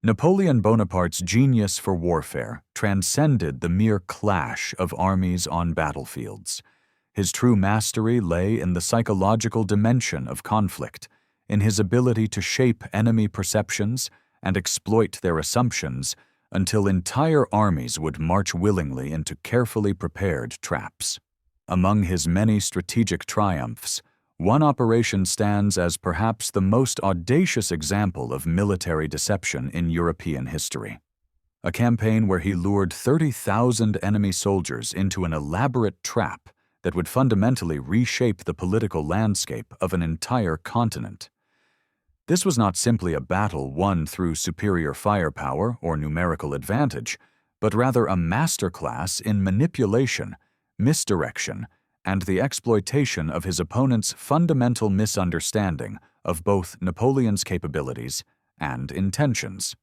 Napoleon Bonaparte's genius for warfare transcended the mere clash of armies on battlefields. His true mastery lay in the psychological dimension of conflict, in his ability to shape enemy perceptions and exploit their assumptions until entire armies would march willingly into carefully prepared traps. Among his many strategic triumphs, one operation stands as perhaps the most audacious example of military deception in European history. A campaign where he lured 30,000 enemy soldiers into an elaborate trap that would fundamentally reshape the political landscape of an entire continent. This was not simply a battle won through superior firepower or numerical advantage, but rather a masterclass in manipulation, misdirection, and the exploitation of his opponent's fundamental misunderstanding of both Napoleon's capabilities and intentions.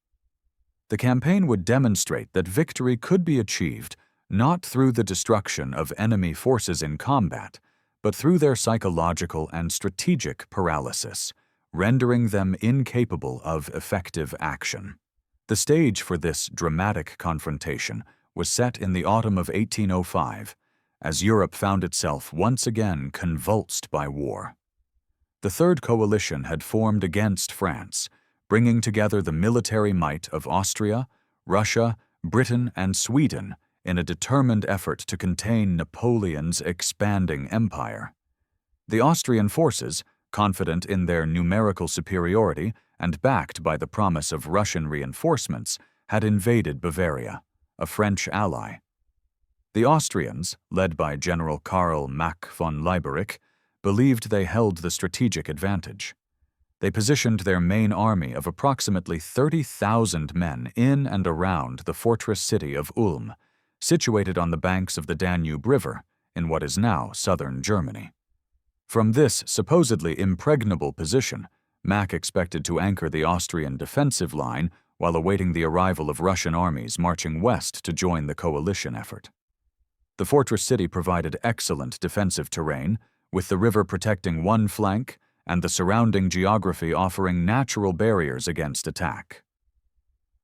The campaign would demonstrate that victory could be achieved not through the destruction of enemy forces in combat, but through their psychological and strategic paralysis, rendering them incapable of effective action. The stage for this dramatic confrontation was set in the autumn of 1805, as Europe found itself once again convulsed by war. The Third Coalition had formed against France, bringing together the military might of Austria, Russia, Britain, and Sweden in a determined effort to contain Napoleon's expanding empire. The Austrian forces, confident in their numerical superiority and backed by the promise of Russian reinforcements, had invaded Bavaria, a French ally. The Austrians, led by General Karl Mack von Leiberich, believed they held the strategic advantage. They positioned their main army of approximately 30,000 men in and around the fortress city of Ulm, situated on the banks of the Danube River in what is now southern Germany. From this supposedly impregnable position, Mack expected to anchor the Austrian defensive line while awaiting the arrival of Russian armies marching west to join the coalition effort. The fortress city provided excellent defensive terrain, with the river protecting one flank and the surrounding geography offering natural barriers against attack.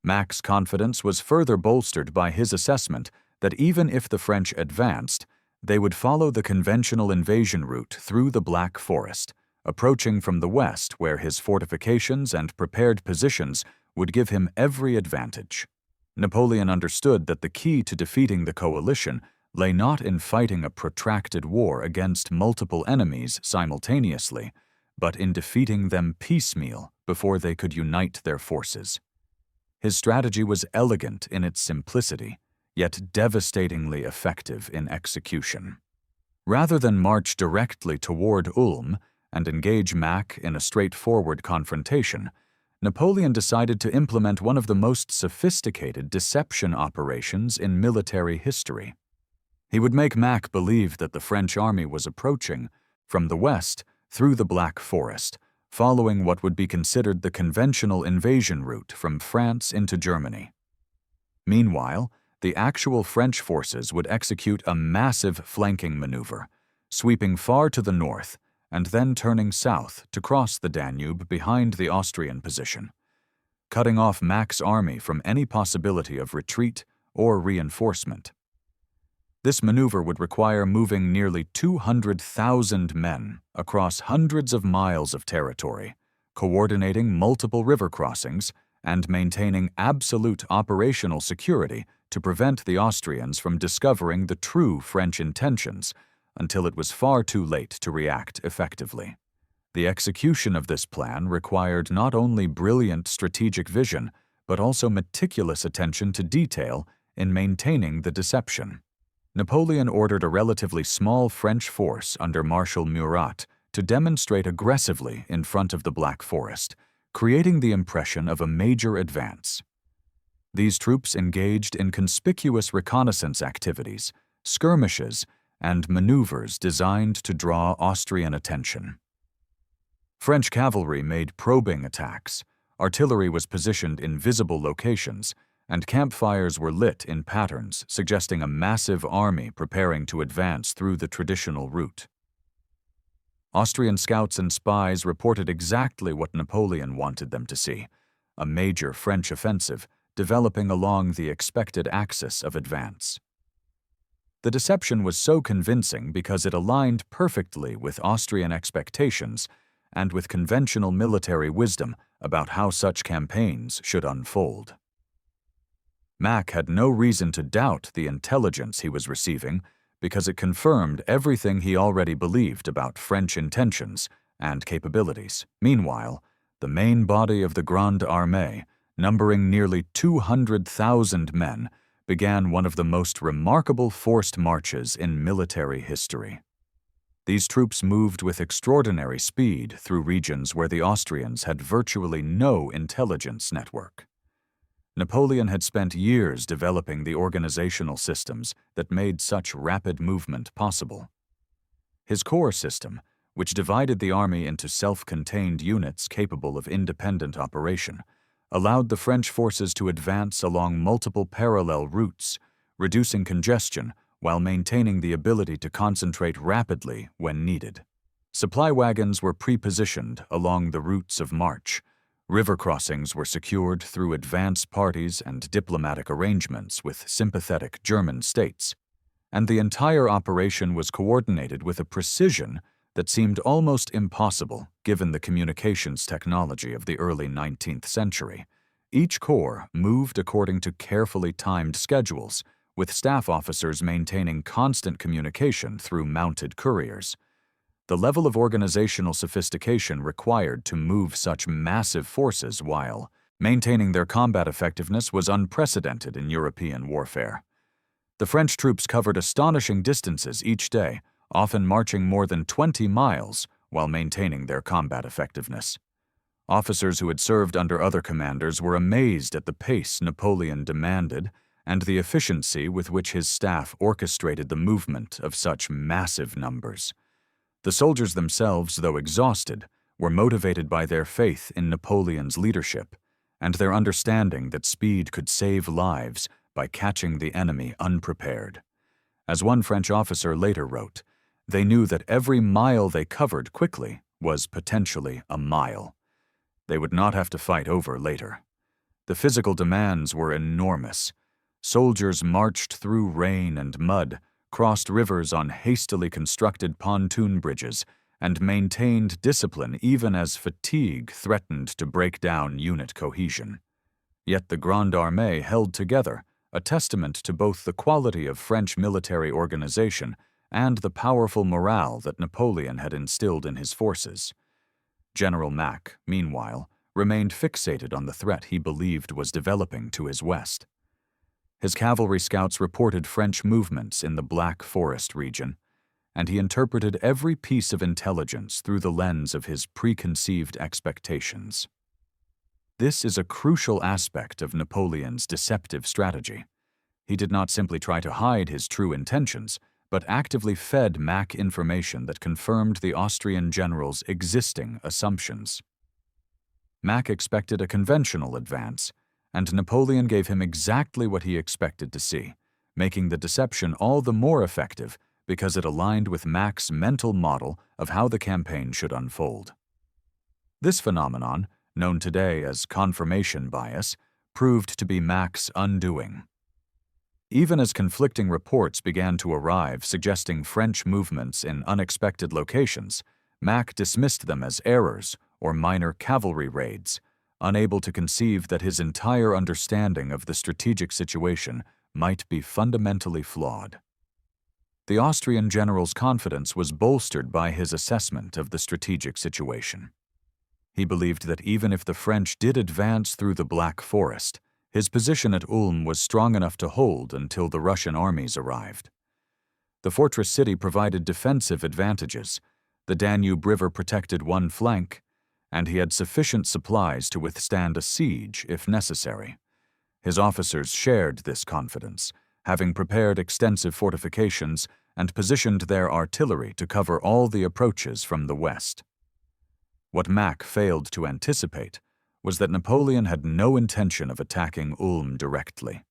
Mack's confidence was further bolstered by his assessment that even if the French advanced, they would follow the conventional invasion route through the Black Forest, approaching from the west where his fortifications and prepared positions would give him every advantage. Napoleon understood that the key to defeating the coalition lay not in fighting a protracted war against multiple enemies simultaneously, but in defeating them piecemeal before they could unite their forces. His strategy was elegant in its simplicity, yet devastatingly effective in execution. Rather than march directly toward Ulm and engage Mack in a straightforward confrontation, Napoleon decided to implement one of the most sophisticated deception operations in military history. He would make Mack believe that the French army was approaching from the west through the Black Forest, following what would be considered the conventional invasion route from France into Germany. Meanwhile, the actual French forces would execute a massive flanking maneuver, sweeping far to the north and then turning south to cross the Danube behind the Austrian position, cutting off Mack's army from any possibility of retreat or reinforcement. This maneuver would require moving nearly 200,000 men across hundreds of miles of territory, coordinating multiple river crossings, and maintaining absolute operational security to prevent the Austrians from discovering the true French intentions until it was far too late to react effectively. The execution of this plan required not only brilliant strategic vision, but also meticulous attention to detail in maintaining the deception. Napoleon ordered a relatively small French force under Marshal Murat to demonstrate aggressively in front of the Black Forest, creating the impression of a major advance. These troops engaged in conspicuous reconnaissance activities, skirmishes, and maneuvers designed to draw Austrian attention. French cavalry made probing attacks, artillery was positioned in visible locations, and campfires were lit in patterns suggesting a massive army preparing to advance through the traditional route. Austrian scouts and spies reported exactly what Napoleon wanted them to see: a major French offensive developing along the expected axis of advance. The deception was so convincing because it aligned perfectly with Austrian expectations and with conventional military wisdom about how such campaigns should unfold. Mack had no reason to doubt the intelligence he was receiving because it confirmed everything he already believed about French intentions and capabilities. Meanwhile, the main body of the Grande Armée, numbering nearly 200,000 men, began one of the most remarkable forced marches in military history. These troops moved with extraordinary speed through regions where the Austrians had virtually no intelligence network. Napoleon had spent years developing the organizational systems that made such rapid movement possible. His corps system, which divided the army into self-contained units capable of independent operation, allowed the French forces to advance along multiple parallel routes, reducing congestion while maintaining the ability to concentrate rapidly when needed. Supply wagons were pre-positioned along the routes of march. River crossings were secured through advance parties and diplomatic arrangements with sympathetic German states, and the entire operation was coordinated with a precision that seemed almost impossible given the communications technology of the early 19th century. Each corps moved according to carefully timed schedules, with staff officers maintaining constant communication through mounted couriers. The level of organizational sophistication required to move such massive forces while maintaining their combat effectiveness was unprecedented in European warfare. The French troops covered astonishing distances each day, often marching more than 20 miles while maintaining their combat effectiveness. Officers who had served under other commanders were amazed at the pace Napoleon demanded and the efficiency with which his staff orchestrated the movement of such massive numbers. The soldiers themselves, though exhausted, were motivated by their faith in Napoleon's leadership and their understanding that speed could save lives by catching the enemy unprepared. As one French officer later wrote, they knew that every mile they covered quickly was potentially a mile they would not have to fight over later. The physical demands were enormous. Soldiers marched through rain and mud, crossed rivers on hastily constructed pontoon bridges, and maintained discipline even as fatigue threatened to break down unit cohesion. Yet the Grande Armée held together, a testament to both the quality of French military organization and the powerful morale that Napoleon had instilled in his forces. General Mack, meanwhile, remained fixated on the threat he believed was developing to his west. His cavalry scouts reported French movements in the Black Forest region, and he interpreted every piece of intelligence through the lens of his preconceived expectations. This is a crucial aspect of Napoleon's deceptive strategy. He did not simply try to hide his true intentions, but actively fed Mack information that confirmed the Austrian general's existing assumptions. Mack expected a conventional advance, and Napoleon gave him exactly what he expected to see, making the deception all the more effective because it aligned with Mack's mental model of how the campaign should unfold. This phenomenon, known today as confirmation bias, proved to be Mack's undoing. Even as conflicting reports began to arrive suggesting French movements in unexpected locations, Mack dismissed them as errors or minor cavalry raids, unable to conceive that his entire understanding of the strategic situation might be fundamentally flawed. The Austrian general's confidence was bolstered by his assessment of the strategic situation. He believed that even if the French did advance through the Black Forest, his position at Ulm was strong enough to hold until the Russian armies arrived. The fortress city provided defensive advantages. The Danube River protected one flank, and he had sufficient supplies to withstand a siege if necessary. His officers shared this confidence, having prepared extensive fortifications and positioned their artillery to cover all the approaches from the west. What Mack failed to anticipate was that Napoleon had no intention of attacking Ulm directly.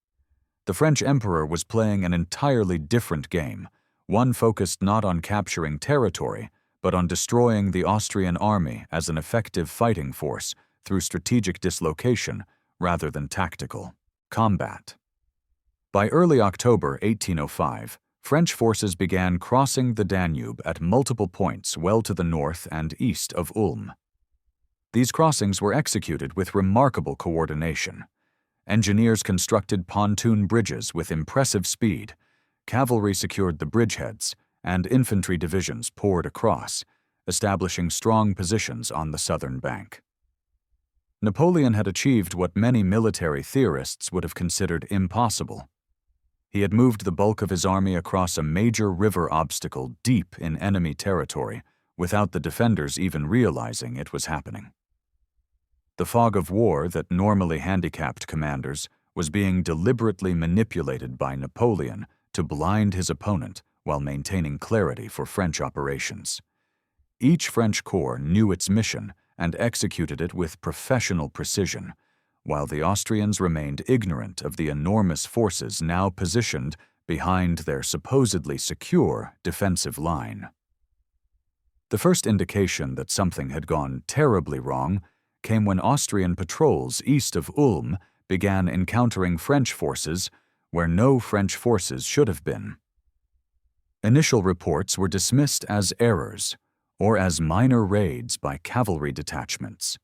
The French emperor was playing an entirely different game, one focused not on capturing territory, but on destroying the Austrian army as an effective fighting force through strategic dislocation rather than tactical combat. By early October 1805, French forces began crossing the Danube at multiple points well to the north and east of Ulm. These crossings were executed with remarkable coordination. Engineers constructed pontoon bridges with impressive speed, cavalry secured the bridgeheads, and infantry divisions poured across, establishing strong positions on the southern bank. Napoleon had achieved what many military theorists would have considered impossible. He had moved the bulk of his army across a major river obstacle deep in enemy territory without the defenders even realizing it was happening. The fog of war that normally handicapped commanders was being deliberately manipulated by Napoleon to blind his opponent while maintaining clarity for French operations. Each French corps knew its mission and executed it with professional precision, while the Austrians remained ignorant of the enormous forces now positioned behind their supposedly secure defensive line. The first indication that something had gone terribly wrong came when Austrian patrols east of Ulm began encountering French forces where no French forces should have been. Initial reports were dismissed as errors or as minor raids by cavalry detachments.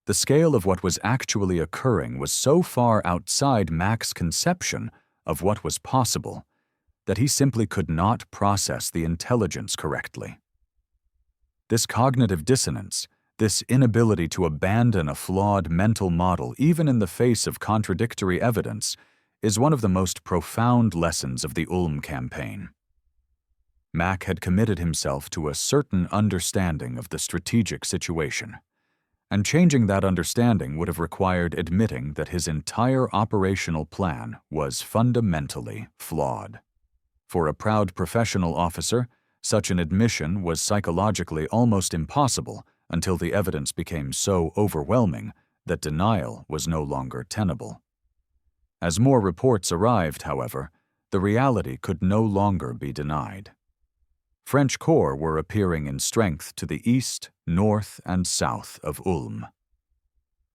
The scale of what was actually occurring was so far outside Mack's conception of what was possible that he simply could not process the intelligence correctly. This cognitive dissonance, this inability to abandon a flawed mental model even in the face of contradictory evidence, is one of the most profound lessons of the Ulm campaign. Mack had committed himself to a certain understanding of the strategic situation, and changing that understanding would have required admitting that his entire operational plan was fundamentally flawed. For a proud professional officer, such an admission was psychologically almost impossible until the evidence became so overwhelming that denial was no longer tenable. As more reports arrived, however, the reality could no longer be denied. French corps were appearing in strength to the east, north, and south of Ulm.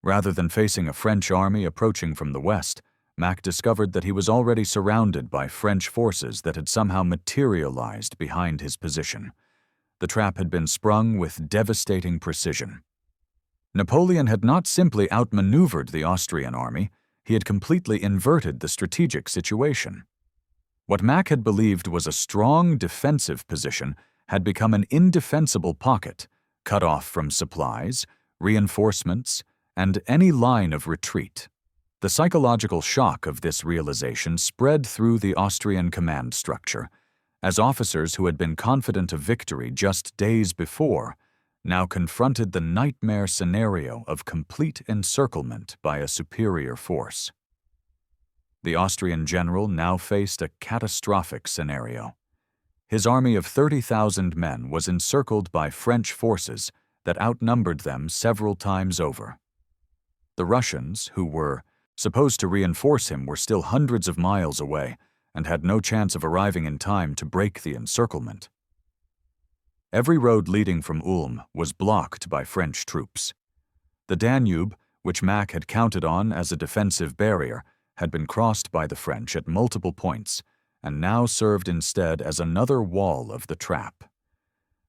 Rather than facing a French army approaching from the west, Mack discovered that he was already surrounded by French forces that had somehow materialized behind his position. The trap had been sprung with devastating precision. Napoleon had not simply outmaneuvered the Austrian army, he had completely inverted the strategic situation. What Mack had believed was a strong defensive position had become an indefensible pocket, cut off from supplies, reinforcements, and any line of retreat. The psychological shock of this realization spread through the Austrian command structure, as officers who had been confident of victory just days before now confronted the nightmare scenario of complete encirclement by a superior force. The Austrian general now faced a catastrophic scenario. His army of 30,000 men was encircled by French forces that outnumbered them several times over. The Russians, who were supposed to reinforce him, were still hundreds of miles away and had no chance of arriving in time to break the encirclement. Every road leading from Ulm was blocked by French troops. The Danube, which Mack had counted on as a defensive barrier, had been crossed by the French at multiple points and now served instead as another wall of the trap.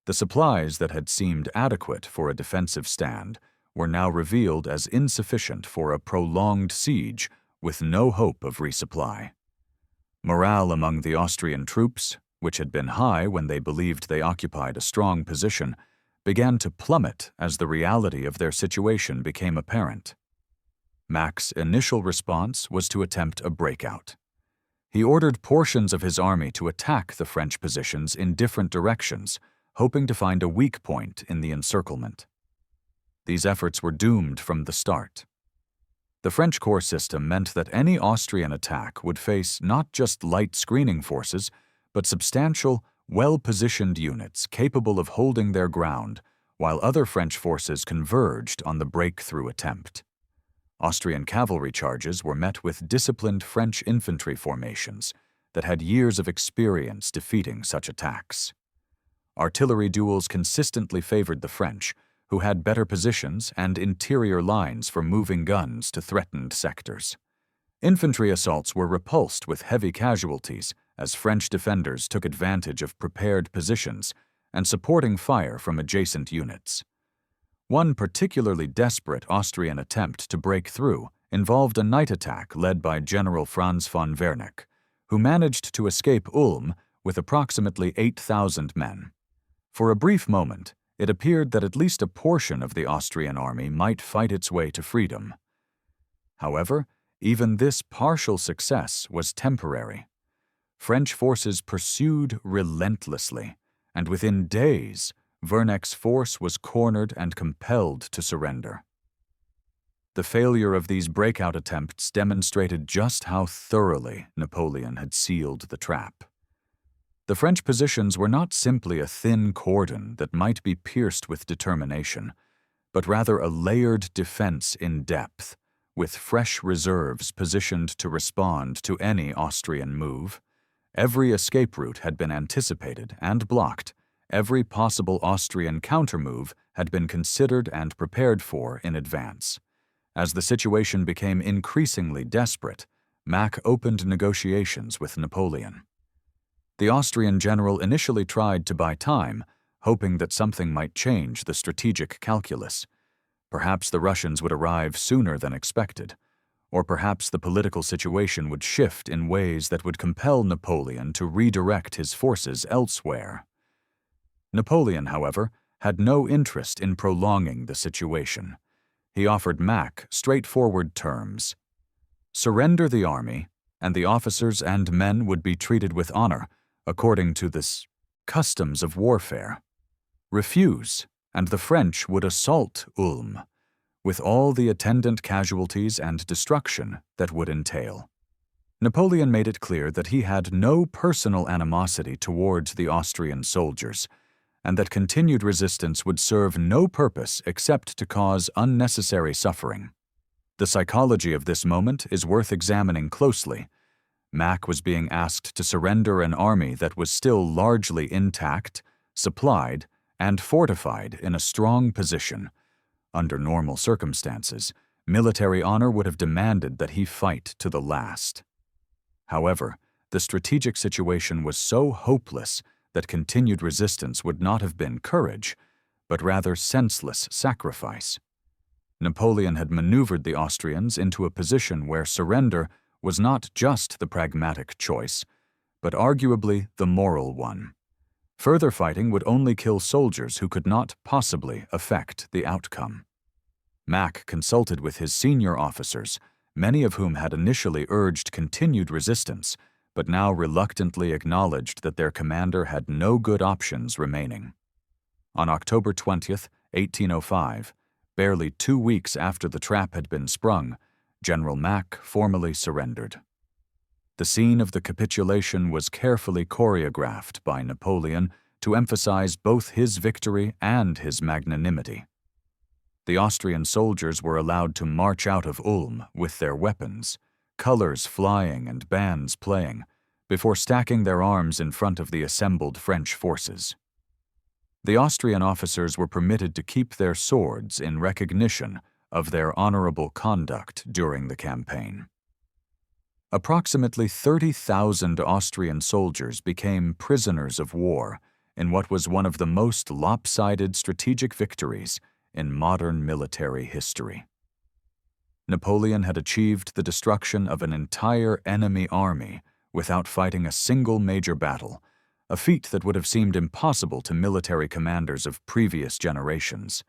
The supplies that had seemed adequate for a defensive stand were now revealed as insufficient for a prolonged siege with no hope of resupply. Morale among the Austrian troops, which had been high when they believed they occupied a strong position, began to plummet as the reality of their situation became apparent. Mack's initial response was to attempt a breakout. He ordered portions of his army to attack the French positions in different directions, hoping to find a weak point in the encirclement. These efforts were doomed from the start. The French corps system meant that any Austrian attack would face not just light screening forces, but substantial, well-positioned units capable of holding their ground while other French forces converged on the breakthrough attempt. Austrian cavalry charges were met with disciplined French infantry formations that had years of experience defeating such attacks. Artillery duels consistently favored the French, who had better positions and interior lines for moving guns to threatened sectors. Infantry assaults were repulsed with heavy casualties as French defenders took advantage of prepared positions and supporting fire from adjacent units. One particularly desperate Austrian attempt to break through involved a night attack led by General Franz von Wernicke, who managed to escape Ulm with approximately 8,000 men. For a brief moment, it appeared that at least a portion of the Austrian army might fight its way to freedom. However, even this partial success was temporary. French forces pursued relentlessly, and within days, Wernicke's force was cornered and compelled to surrender. The failure of these breakout attempts demonstrated just how thoroughly Napoleon had sealed the trap. The French positions were not simply a thin cordon that might be pierced with determination, but rather a layered defense in depth, with fresh reserves positioned to respond to any Austrian move. Every escape route had been anticipated and blocked. Every possible Austrian countermove had been considered and prepared for in advance. As the situation became increasingly desperate, Mack opened negotiations with Napoleon. The Austrian general initially tried to buy time, hoping that something might change the strategic calculus. Perhaps the Russians would arrive sooner than expected, or perhaps the political situation would shift in ways that would compel Napoleon to redirect his forces elsewhere. Napoleon, however, had no interest in prolonging the situation. He offered Mack straightforward terms. Surrender the army, and the officers and men would be treated with honor, according to the customs of warfare. Refuse, and the French would assault Ulm, with all the attendant casualties and destruction that would entail. Napoleon made it clear that he had no personal animosity towards the Austrian soldiers, and that continued resistance would serve no purpose except to cause unnecessary suffering. The psychology of this moment is worth examining closely. Mack was being asked to surrender an army that was still largely intact, supplied, and fortified in a strong position. Under normal circumstances, military honor would have demanded that he fight to the last. However, the strategic situation was so hopeless that continued resistance would not have been courage, but rather senseless sacrifice. Napoleon had maneuvered the Austrians into a position where surrender was not just the pragmatic choice, but arguably the moral one. Further fighting would only kill soldiers who could not possibly affect the outcome. Mack consulted with his senior officers, many of whom had initially urged continued resistance, but now reluctantly acknowledged that their commander had no good options remaining. On October 20, 1805, barely 2 weeks after the trap had been sprung, General Mack formally surrendered. The scene of the capitulation was carefully choreographed by Napoleon to emphasize both his victory and his magnanimity. The Austrian soldiers were allowed to march out of Ulm with their weapons, colors flying and bands playing, before stacking their arms in front of the assembled French forces. The Austrian officers were permitted to keep their swords in recognition of their honorable conduct during the campaign. Approximately 30,000 Austrian soldiers became prisoners of war in what was one of the most lopsided strategic victories in modern military history. Napoleon had achieved the destruction of an entire enemy army without fighting a single major battle, a feat that would have seemed impossible to military commanders of previous generations.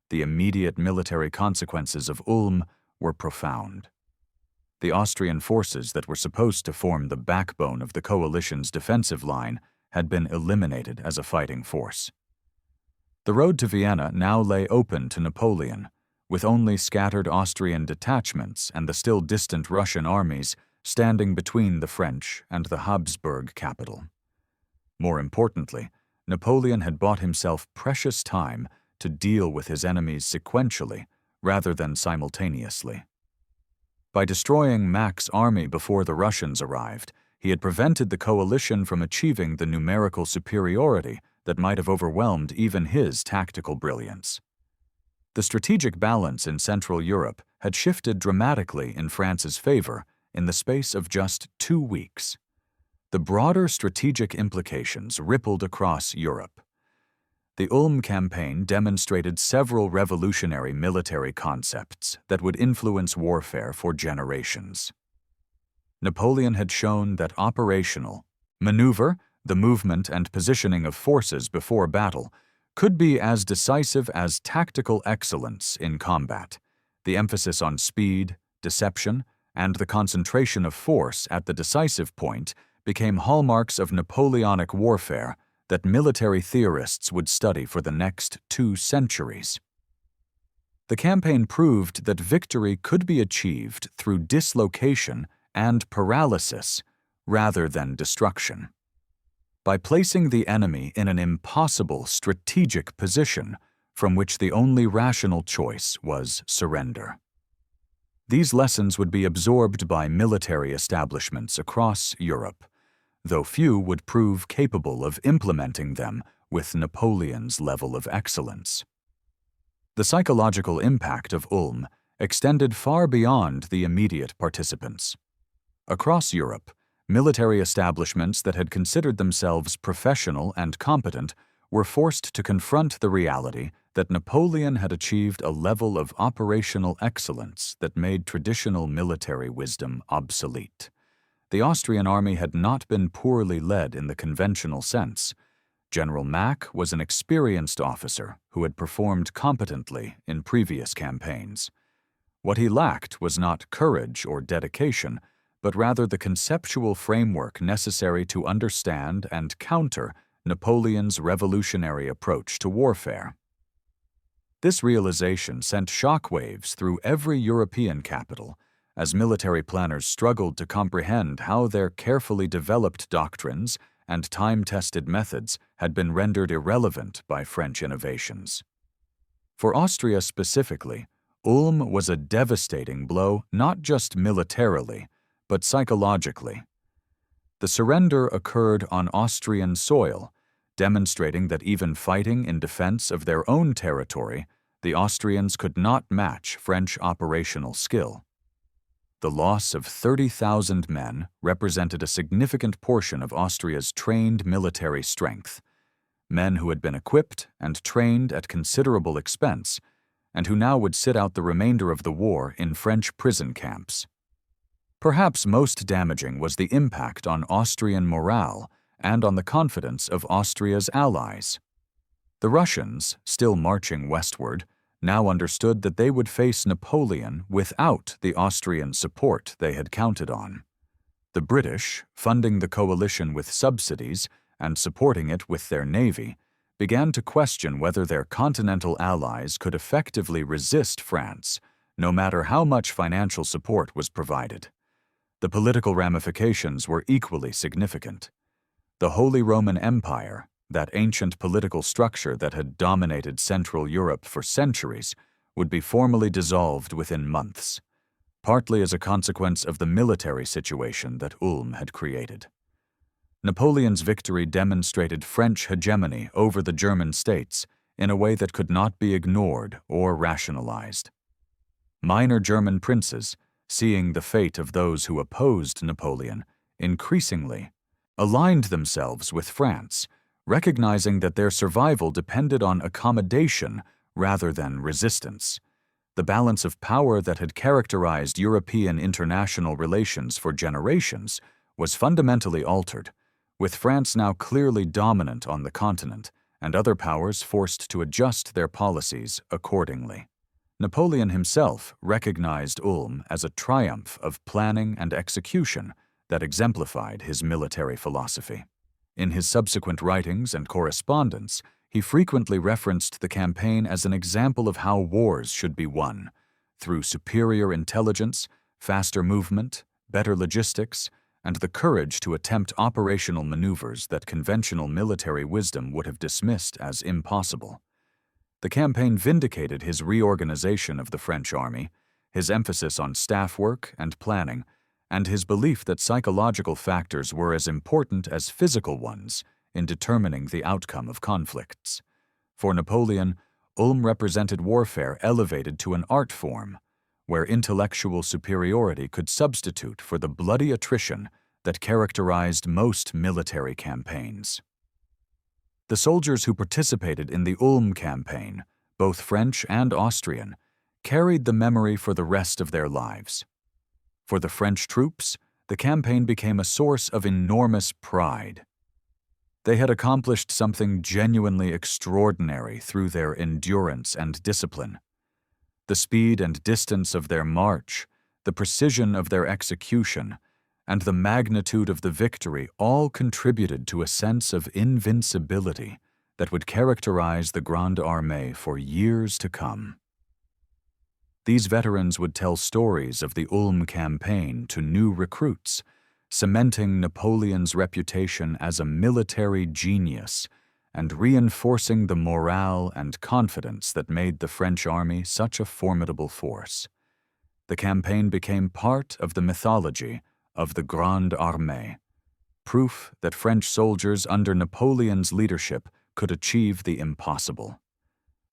The immediate military consequences of Ulm were profound. The Austrian forces that were supposed to form the backbone of the coalition's defensive line had been eliminated as a fighting force. The road to Vienna now lay open to Napoleon, with only scattered Austrian detachments and the still distant Russian armies standing between the French and the Habsburg capital. More importantly, Napoleon had bought himself precious time to deal with his enemies sequentially rather than simultaneously. By destroying Mack's army before the Russians arrived, he had prevented the coalition from achieving the numerical superiority that might have overwhelmed even his tactical brilliance. The strategic balance in Central Europe had shifted dramatically in France's favor in the space of just 2 weeks. The broader strategic implications rippled across Europe. The Ulm campaign demonstrated several revolutionary military concepts that would influence warfare for generations. Napoleon had shown that operational maneuver, the movement and positioning of forces before battle, could be as decisive as tactical excellence in combat. The emphasis on speed, deception, and the concentration of force at the decisive point became hallmarks of Napoleonic warfare that military theorists would study for the next 2 centuries. The campaign proved that victory could be achieved through dislocation and paralysis rather than destruction. By placing the enemy in an impossible strategic position from which the only rational choice was surrender. These lessons would be absorbed by military establishments across Europe, though few would prove capable of implementing them with Napoleon's level of excellence. The psychological impact of Ulm extended far beyond the immediate participants. Across Europe, military establishments that had considered themselves professional and competent were forced to confront the reality that Napoleon had achieved a level of operational excellence that made traditional military wisdom obsolete. The Austrian army had not been poorly led in the conventional sense. General Mack was an experienced officer who had performed competently in previous campaigns. What he lacked was not courage or dedication, but rather the conceptual framework necessary to understand and counter Napoleon's revolutionary approach to warfare. This realization sent shockwaves through every European capital, as military planners struggled to comprehend how their carefully developed doctrines and time-tested methods had been rendered irrelevant by French innovations. For Austria specifically, Ulm was a devastating blow not just militarily, but psychologically. The surrender occurred on Austrian soil, demonstrating that even fighting in defense of their own territory, the Austrians could not match French operational skill. The loss of 30,000 men represented a significant portion of Austria's trained military strength, men who had been equipped and trained at considerable expense, and who now would sit out the remainder of the war in French prison camps. Perhaps most damaging was the impact on Austrian morale and on the confidence of Austria's allies. The Russians, still marching westward, now understood that they would face Napoleon without the Austrian support they had counted on. The British, funding the coalition with subsidies and supporting it with their navy, began to question whether their continental allies could effectively resist France, no matter how much financial support was provided. The political ramifications were equally significant. The Holy Roman Empire, that ancient political structure that had dominated Central Europe for centuries, would be formally dissolved within months, partly as a consequence of the military situation that Ulm had created. Napoleon's victory demonstrated French hegemony over the German states in a way that could not be ignored or rationalized. Minor German princes, seeing the fate of those who opposed Napoleon, increasingly aligned themselves with France, recognizing that their survival depended on accommodation rather than resistance. The balance of power that had characterized European international relations for generations was fundamentally altered, with France now clearly dominant on the continent and other powers forced to adjust their policies accordingly. Napoleon himself recognized Ulm as a triumph of planning and execution that exemplified his military philosophy. In his subsequent writings and correspondence, he frequently referenced the campaign as an example of how wars should be won, through superior intelligence, faster movement, better logistics, and the courage to attempt operational maneuvers that conventional military wisdom would have dismissed as impossible. The campaign vindicated his reorganization of the French army, his emphasis on staff work and planning, and his belief that psychological factors were as important as physical ones in determining the outcome of conflicts. For Napoleon, Ulm represented warfare elevated to an art form, where intellectual superiority could substitute for the bloody attrition that characterized most military campaigns. The soldiers who participated in the Ulm campaign, both French and Austrian, carried the memory for the rest of their lives. For the French troops, the campaign became a source of enormous pride. They had accomplished something genuinely extraordinary through their endurance and discipline. The speed and distance of their march, the precision of their execution, and the magnitude of the victory all contributed to a sense of invincibility that would characterize the Grande Armée for years to come. These veterans would tell stories of the Ulm campaign to new recruits, cementing Napoleon's reputation as a military genius and reinforcing the morale and confidence that made the French army such a formidable force. The campaign became part of the mythology of the Grande Armée, proof that French soldiers under Napoleon's leadership could achieve the impossible.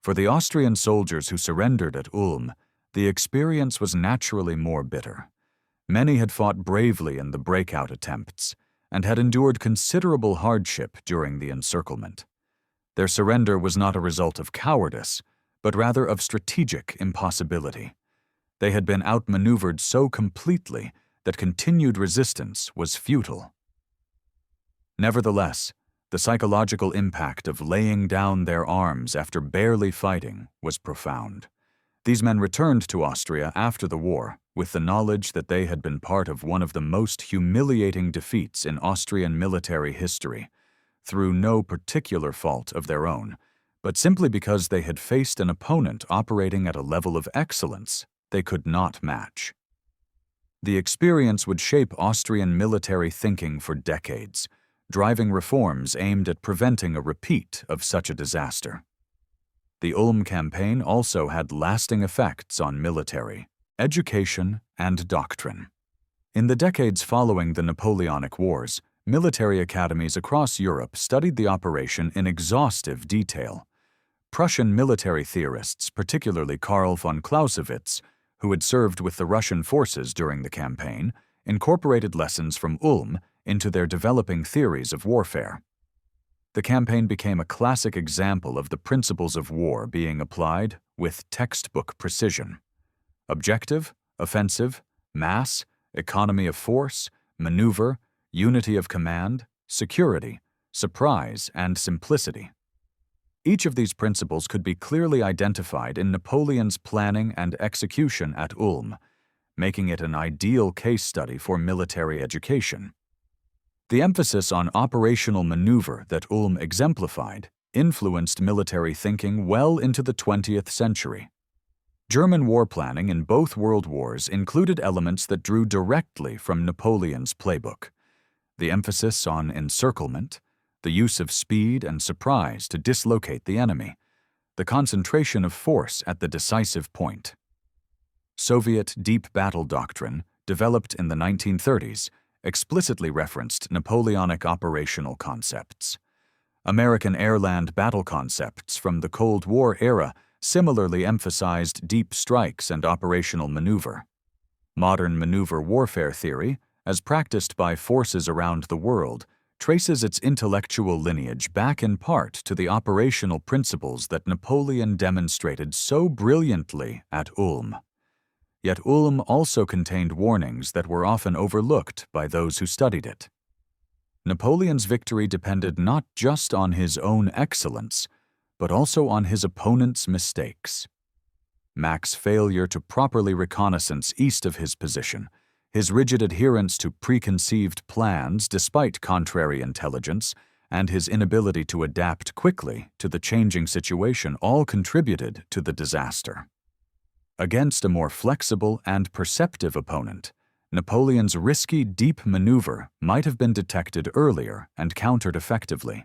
For the Austrian soldiers who surrendered at Ulm, the experience was naturally more bitter. Many had fought bravely in the breakout attempts and had endured considerable hardship during the encirclement. Their surrender was not a result of cowardice, but rather of strategic impossibility. They had been outmaneuvered so completely that continued resistance was futile. Nevertheless, the psychological impact of laying down their arms after barely fighting was profound. These men returned to Austria after the war with the knowledge that they had been part of one of the most humiliating defeats in Austrian military history, through no particular fault of their own, but simply because they had faced an opponent operating at a level of excellence they could not match. The experience would shape Austrian military thinking for decades, driving reforms aimed at preventing a repeat of such a disaster. The Ulm campaign also had lasting effects on military, education, and doctrine. In the decades following the Napoleonic Wars, military academies across Europe studied the operation in exhaustive detail. Prussian military theorists, particularly Karl von Clausewitz, who had served with the Russian forces during the campaign, incorporated lessons from Ulm into their developing theories of warfare. The campaign became a classic example of the principles of war being applied with textbook precision. Objective, offensive, mass, economy of force, maneuver, unity of command, security, surprise, and simplicity. Each of these principles could be clearly identified in Napoleon's planning and execution at Ulm, making it an ideal case study for military education. The emphasis on operational maneuver that Ulm exemplified influenced military thinking well into the 20th century. German war planning in both world wars included elements that drew directly from Napoleon's playbook. The emphasis on encirclement, the use of speed and surprise to dislocate the enemy, the concentration of force at the decisive point. Soviet deep battle doctrine, developed in the 1930s, explicitly referenced Napoleonic operational concepts. American air-land battle concepts from the Cold War era similarly emphasized deep strikes and operational maneuver. Modern maneuver warfare theory, as practiced by forces around the world, traces its intellectual lineage back in part to the operational principles that Napoleon demonstrated so brilliantly at Ulm. Yet Ulm also contained warnings that were often overlooked by those who studied it. Napoleon's victory depended not just on his own excellence, but also on his opponent's mistakes. Mack's failure to properly reconnaissance east of his position, his rigid adherence to preconceived plans despite contrary intelligence, and his inability to adapt quickly to the changing situation all contributed to the disaster. Against a more flexible and perceptive opponent, Napoleon's risky deep maneuver might have been detected earlier and countered effectively.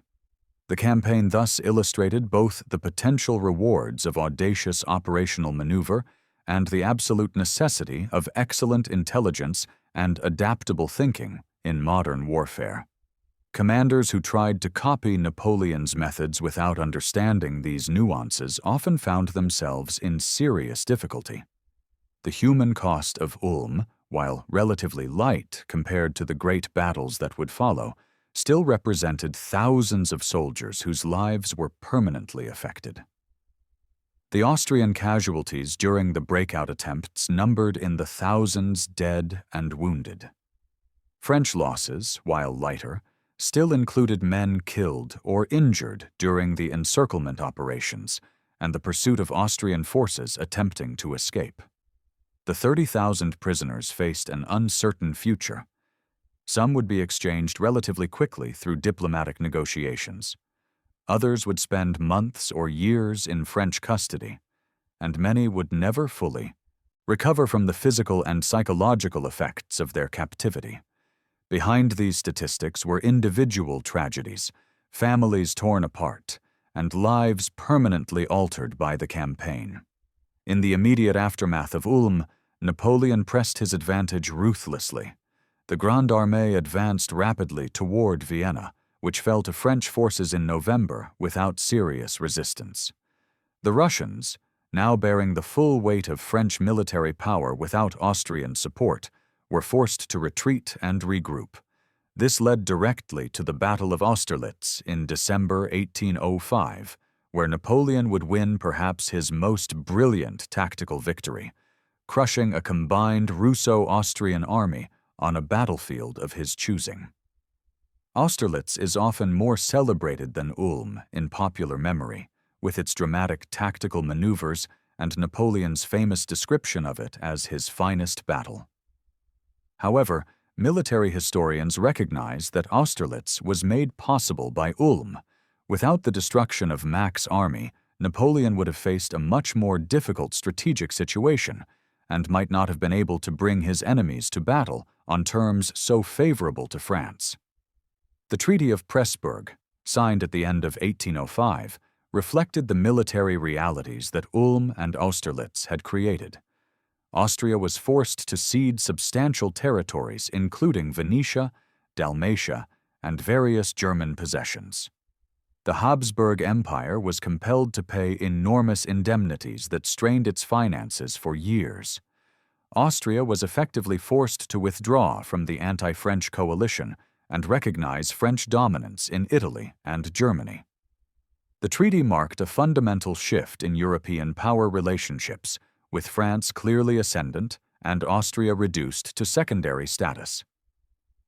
The campaign thus illustrated both the potential rewards of audacious operational maneuver and the absolute necessity of excellent intelligence and adaptable thinking in modern warfare. Commanders who tried to copy Napoleon's methods without understanding these nuances often found themselves in serious difficulty. The human cost of Ulm, while relatively light compared to the great battles that would follow, still represented thousands of soldiers whose lives were permanently affected. The Austrian casualties during the breakout attempts numbered in the thousands dead and wounded. French losses, while lighter, still included men killed or injured during the encirclement operations and the pursuit of Austrian forces attempting to escape. The 30,000 prisoners faced an uncertain future. Some would be exchanged relatively quickly through diplomatic negotiations. Others would spend months or years in French custody, and many would never fully recover from the physical and psychological effects of their captivity. Behind these statistics were individual tragedies, families torn apart, and lives permanently altered by the campaign. In the immediate aftermath of Ulm, Napoleon pressed his advantage ruthlessly. The Grande Armée advanced rapidly toward Vienna, which fell to French forces in November without serious resistance. The Russians, now bearing the full weight of French military power without Austrian support, were forced to retreat and regroup. This led directly to the Battle of Austerlitz in December 1805, where Napoleon would win perhaps his most brilliant tactical victory, crushing a combined Russo-Austrian army on a battlefield of his choosing. Austerlitz is often more celebrated than Ulm in popular memory, with its dramatic tactical maneuvers and Napoleon's famous description of it as his finest battle. However, military historians recognize that Austerlitz was made possible by Ulm. Without the destruction of Mack's army, Napoleon would have faced a much more difficult strategic situation and might not have been able to bring his enemies to battle on terms so favorable to France. The Treaty of Pressburg, signed at the end of 1805, reflected the military realities that Ulm and Austerlitz had created. Austria was forced to cede substantial territories, including Venetia, Dalmatia, and various German possessions. The Habsburg Empire was compelled to pay enormous indemnities that strained its finances for years. Austria was effectively forced to withdraw from the anti-French coalition and recognize French dominance in Italy and Germany. The treaty marked a fundamental shift in European power relationships, with France clearly ascendant and Austria reduced to secondary status.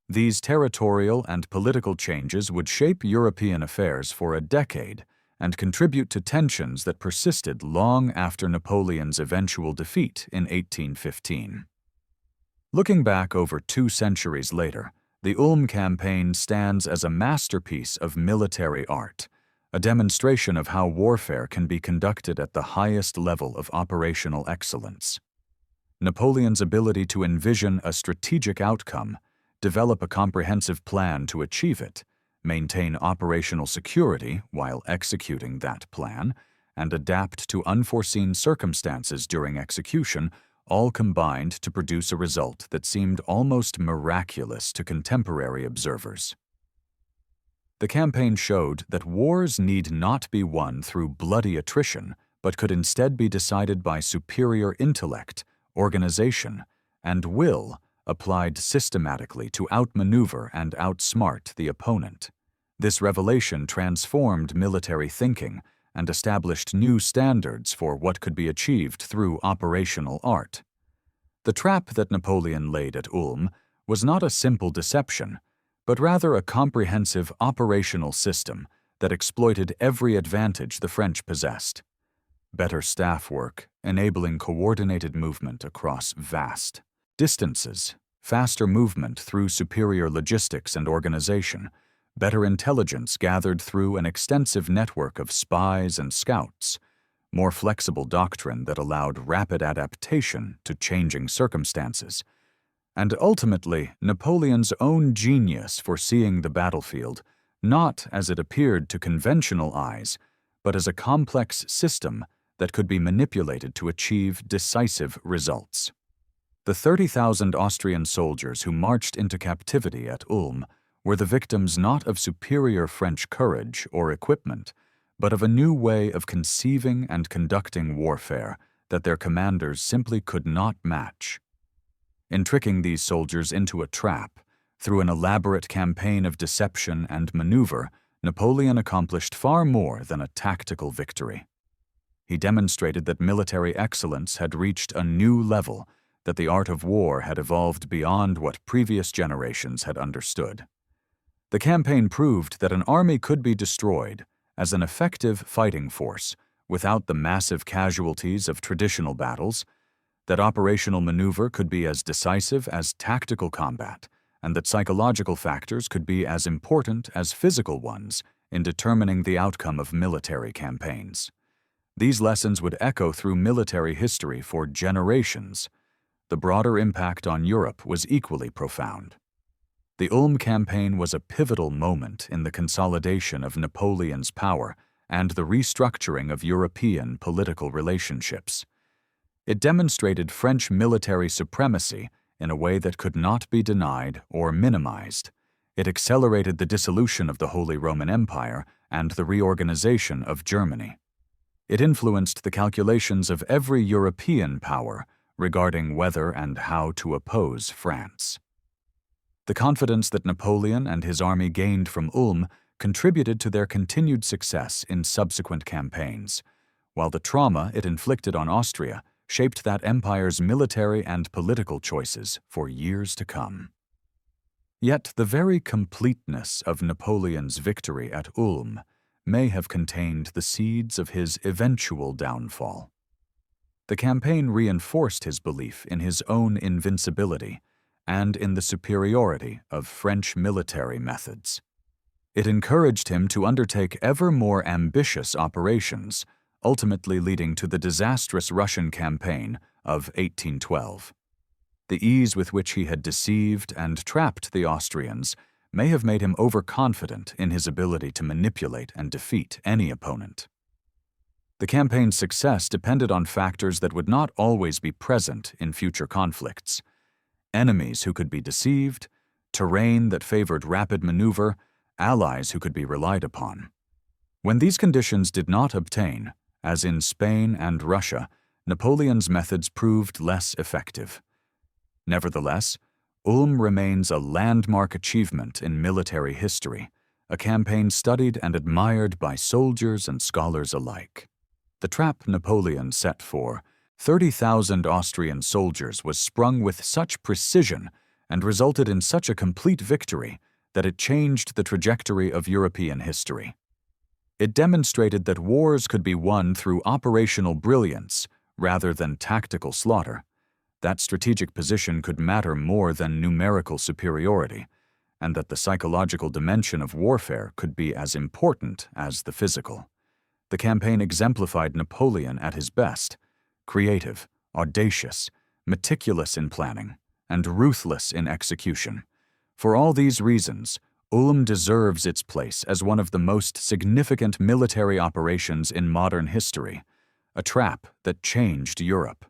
These territorial and political changes would shape European affairs for a decade and contribute to tensions that persisted long after Napoleon's eventual defeat in 1815. Looking back over 2 centuries later, the Ulm campaign stands as a masterpiece of military art, a demonstration of how warfare can be conducted at the highest level of operational excellence. Napoleon's ability to envision a strategic outcome, develop a comprehensive plan to achieve it, maintain operational security while executing that plan, and adapt to unforeseen circumstances during execution all combined to produce a result that seemed almost miraculous to contemporary observers. The campaign showed that wars need not be won through bloody attrition, but could instead be decided by superior intellect, organization, and will applied systematically to outmaneuver and outsmart the opponent. This revelation transformed military thinking and established new standards for what could be achieved through operational art. The trap that Napoleon laid at Ulm was not a simple deception, but rather a comprehensive operational system that exploited every advantage the French possessed. Better staff work, enabling coordinated movement across vast distances, faster movement through superior logistics and organization, better intelligence gathered through an extensive network of spies and scouts, more flexible doctrine that allowed rapid adaptation to changing circumstances, and ultimately Napoleon's own genius for seeing the battlefield not as it appeared to conventional eyes, but as a complex system that could be manipulated to achieve decisive results. The 30,000 Austrian soldiers who marched into captivity at Ulm were the victims not of superior French courage or equipment, but of a new way of conceiving and conducting warfare that their commanders simply could not match. In tricking these soldiers into a trap, through an elaborate campaign of deception and maneuver, Napoleon accomplished far more than a tactical victory. He demonstrated that military excellence had reached a new level, that the art of war had evolved beyond what previous generations had understood. The campaign proved that an army could be destroyed as an effective fighting force without the massive casualties of traditional battles, that operational maneuver could be as decisive as tactical combat, and that psychological factors could be as important as physical ones in determining the outcome of military campaigns. These lessons would echo through military history for generations. The broader impact on Europe was equally profound. The Ulm campaign was a pivotal moment in the consolidation of Napoleon's power and the restructuring of European political relationships. It demonstrated French military supremacy in a way that could not be denied or minimized. It accelerated the dissolution of the Holy Roman Empire and the reorganization of Germany. It influenced the calculations of every European power regarding whether and how to oppose France. The confidence that Napoleon and his army gained from Ulm contributed to their continued success in subsequent campaigns, while the trauma it inflicted on Austria shaped that empire's military and political choices for years to come. Yet the very completeness of Napoleon's victory at Ulm may have contained the seeds of his eventual downfall. The campaign reinforced his belief in his own invincibility and in the superiority of French military methods. It encouraged him to undertake ever more ambitious operations, ultimately leading to the disastrous Russian campaign of 1812. The ease with which he had deceived and trapped the Austrians may have made him overconfident in his ability to manipulate and defeat any opponent. The campaign's success depended on factors that would not always be present in future conflicts: enemies who could be deceived, terrain that favored rapid maneuver, allies who could be relied upon. When these conditions did not obtain, as in Spain and Russia, Napoleon's methods proved less effective. Nevertheless, Ulm remains a landmark achievement in military history, a campaign studied and admired by soldiers and scholars alike. The trap Napoleon set for 30,000 Austrian soldiers was sprung with such precision and resulted in such a complete victory that it changed the trajectory of European history. It demonstrated that wars could be won through operational brilliance rather than tactical slaughter, that strategic position could matter more than numerical superiority, and that the psychological dimension of warfare could be as important as the physical. The campaign exemplified Napoleon at his best: creative, audacious, meticulous in planning, and ruthless in execution. For all these reasons, Ulm deserves its place as one of the most significant military operations in modern history, a trap that changed Europe.